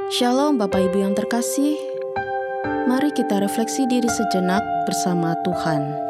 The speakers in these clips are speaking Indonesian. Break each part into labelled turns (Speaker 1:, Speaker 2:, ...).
Speaker 1: Shalom Bapak Ibu yang terkasih, mari kita refleksi diri sejenak bersama Tuhan.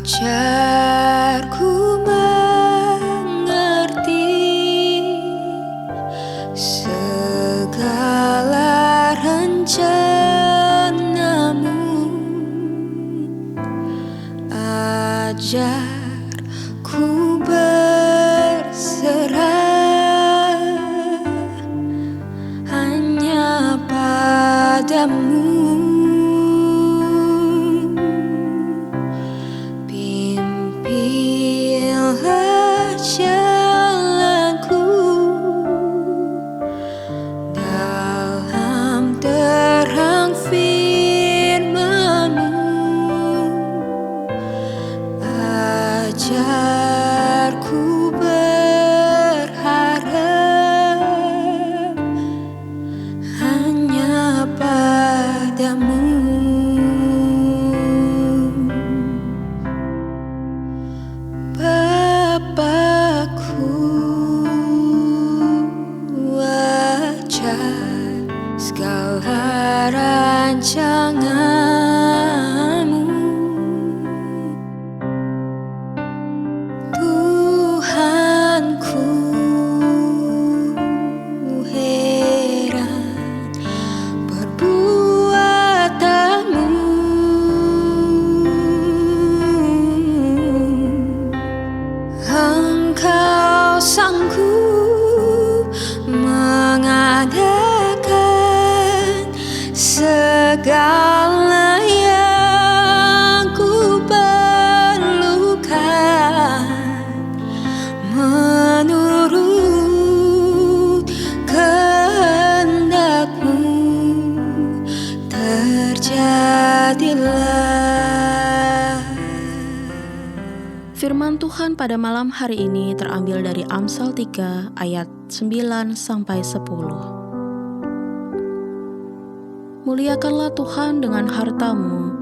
Speaker 2: Ajarku mengerti segala rencanamu, ajarku berserah hanya padamu. Pimpinlah jalanku dalam terang firman-Mu, ajarku berharap hanya padamu. Segala rancangan-Mu, Tuhanku, heran perbuatan-Mu. Engkau sanggup mengadakan segala yang ku perlukan menurut kehendak-Mu, terjadilah.
Speaker 1: Firman Tuhan pada malam hari ini terambil dari Amsal 3 ayat 9-10. Muliakanlah Tuhan dengan hartamu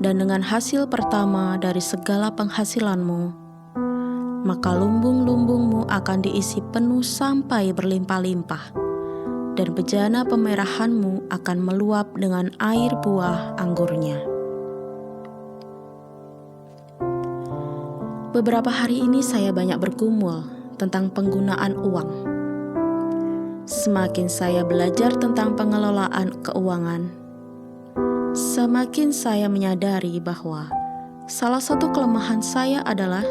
Speaker 1: dan dengan hasil pertama dari segala penghasilanmu, maka lumbung-lumbungmu akan diisi penuh sampai berlimpah-limpah, dan bejana pemerahanmu akan meluap dengan air buah anggurnya. Beberapa hari ini saya banyak bergumul tentang penggunaan uang. Semakin saya belajar tentang pengelolaan keuangan, semakin saya menyadari bahwa salah satu kelemahan saya adalah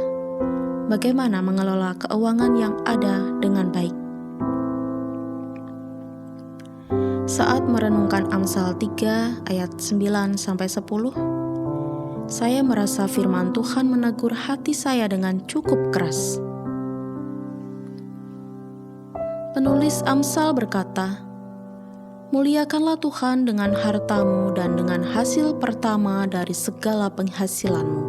Speaker 1: bagaimana mengelola keuangan yang ada dengan baik. Saat merenungkan Amsal 3 ayat 9-10, saya merasa firman Tuhan menegur hati saya dengan cukup keras. Penulis Amsal berkata, "Muliakanlah Tuhan dengan hartamu dan dengan hasil pertama dari segala penghasilanmu."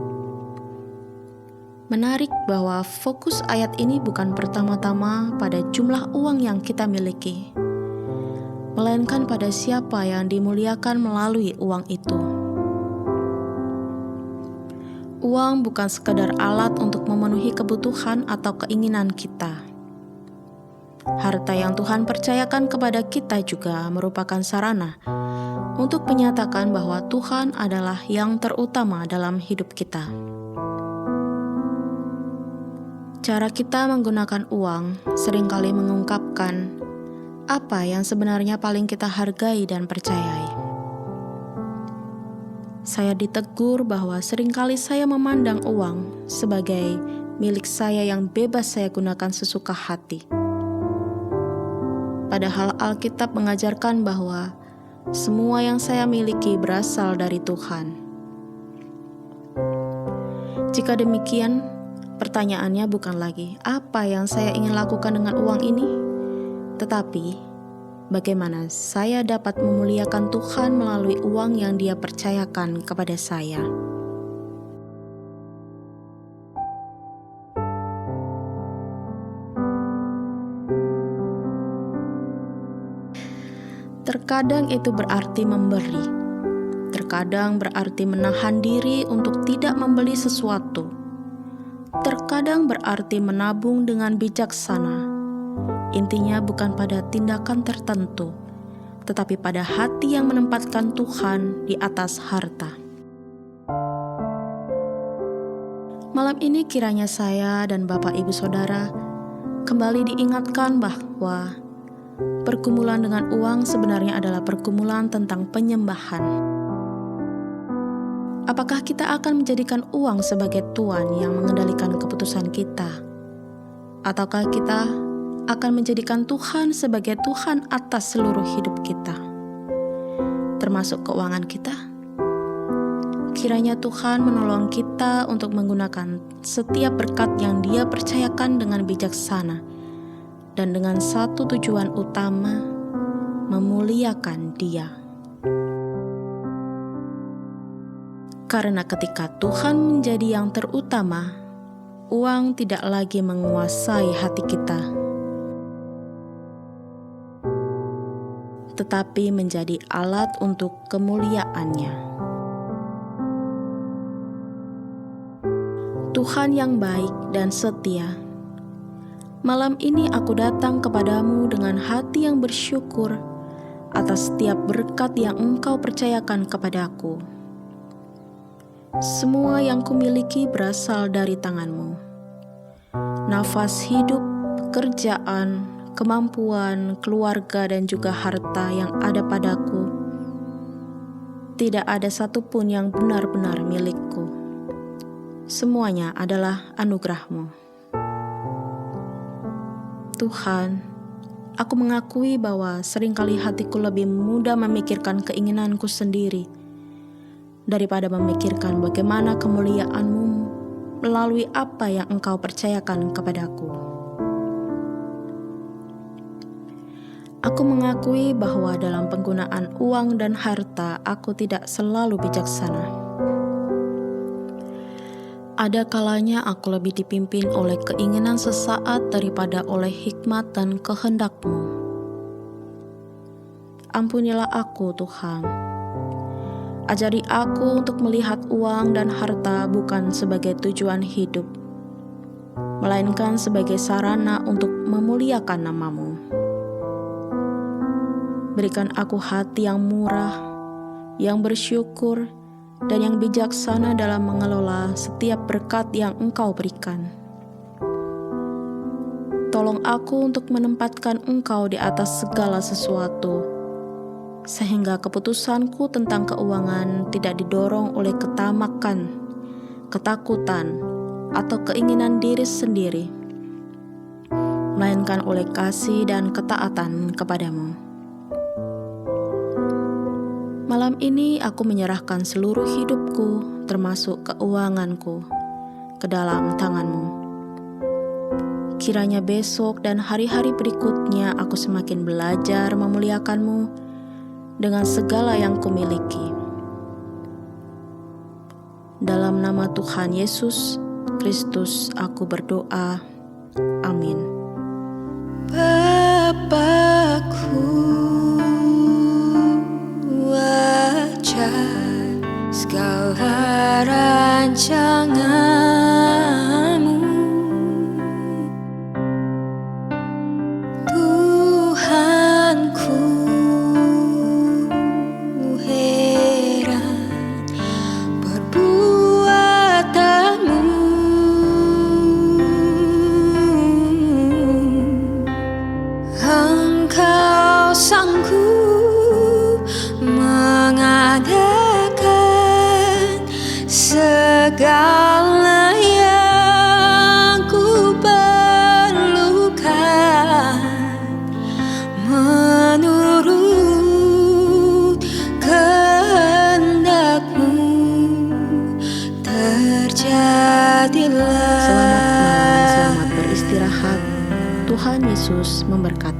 Speaker 1: Menarik bahwa fokus ayat ini bukan pertama-tama pada jumlah uang yang kita miliki, melainkan pada siapa yang dimuliakan melalui uang itu. Uang bukan sekadar alat untuk memenuhi kebutuhan atau keinginan kita. Harta yang Tuhan percayakan kepada kita juga merupakan sarana untuk menyatakan bahwa Tuhan adalah yang terutama dalam hidup kita. Cara kita menggunakan uang seringkali mengungkapkan apa yang sebenarnya paling kita hargai dan percayai. Saya ditegur bahwa seringkali saya memandang uang sebagai milik saya yang bebas saya gunakan sesuka hati. Padahal Alkitab mengajarkan bahwa semua yang saya miliki berasal dari Tuhan. Jika demikian, pertanyaannya bukan lagi apa yang saya ingin lakukan dengan uang ini, tetapi bagaimana saya dapat memuliakan Tuhan melalui uang yang Dia percayakan kepada saya. Terkadang itu berarti memberi. Terkadang berarti menahan diri untuk tidak membeli sesuatu. Terkadang berarti menabung dengan bijaksana. Intinya bukan pada tindakan tertentu, tetapi pada hati yang menempatkan Tuhan di atas harta. Malam ini kiranya saya dan Bapak Ibu Saudara kembali diingatkan bahwa pergumulan dengan uang sebenarnya adalah pergumulan tentang penyembahan. Apakah kita akan menjadikan uang sebagai tuan yang mengendalikan keputusan kita? Ataukah kita akan menjadikan Tuhan sebagai Tuhan atas seluruh hidup kita, termasuk keuangan kita? Kiranya Tuhan menolong kita untuk menggunakan setiap berkat yang Dia percayakan dengan bijaksana dan dengan satu tujuan utama, memuliakan Dia. Karena ketika Tuhan menjadi yang terutama, uang tidak lagi menguasai hati kita, tetapi menjadi alat untuk kemuliaan-Nya. Tuhan yang baik dan setia, malam ini aku datang kepadamu dengan hati yang bersyukur atas setiap berkat yang Engkau percayakan kepadaku. Semua yang kumiliki berasal dari tangan-Mu. Nafas hidup, pekerjaan, kemampuan, keluarga, dan juga harta yang ada padaku, tidak ada satupun yang benar-benar milikku. Semuanya adalah anugerah-Mu. Tuhan, aku mengakui bahwa seringkali hatiku lebih mudah memikirkan keinginanku sendiri daripada memikirkan bagaimana kemuliaan-Mu melalui apa yang Engkau percayakan kepadaku. Aku mengakui bahwa dalam penggunaan uang dan harta aku tidak selalu bijaksana. Ada kalanya aku lebih dipimpin oleh keinginan sesaat daripada oleh hikmat dan kehendak-Mu. Ampunilah aku, Tuhan. Ajari aku untuk melihat uang dan harta bukan sebagai tujuan hidup, melainkan sebagai sarana untuk memuliakan nama-Mu. Berikan aku hati yang murah, yang bersyukur, dan yang bijaksana dalam mengelola setiap berkat yang Engkau berikan. Tolong aku untuk menempatkan Engkau di atas segala sesuatu, sehingga keputusanku tentang keuangan tidak didorong oleh ketamakan, ketakutan, atau keinginan diri sendiri, melainkan oleh kasih dan ketaatan kepadamu. Malam ini aku menyerahkan seluruh hidupku, termasuk keuanganku, ke dalam tangan-Mu. Kiranya besok dan hari-hari berikutnya aku semakin belajar memuliakan-Mu dengan segala yang kumiliki. Dalam nama Tuhan Yesus Kristus aku berdoa. Amin.
Speaker 2: Bapakku, segala rancangan-Mu, Tuhanku, heran perbuatan-Mu. Engkau sanggup mengadakan segala yang ku perlukan menurut kehendak-Mu. Terjadilah.
Speaker 1: Selamat malam, selamat beristirahat. Tuhan Yesus memberkati.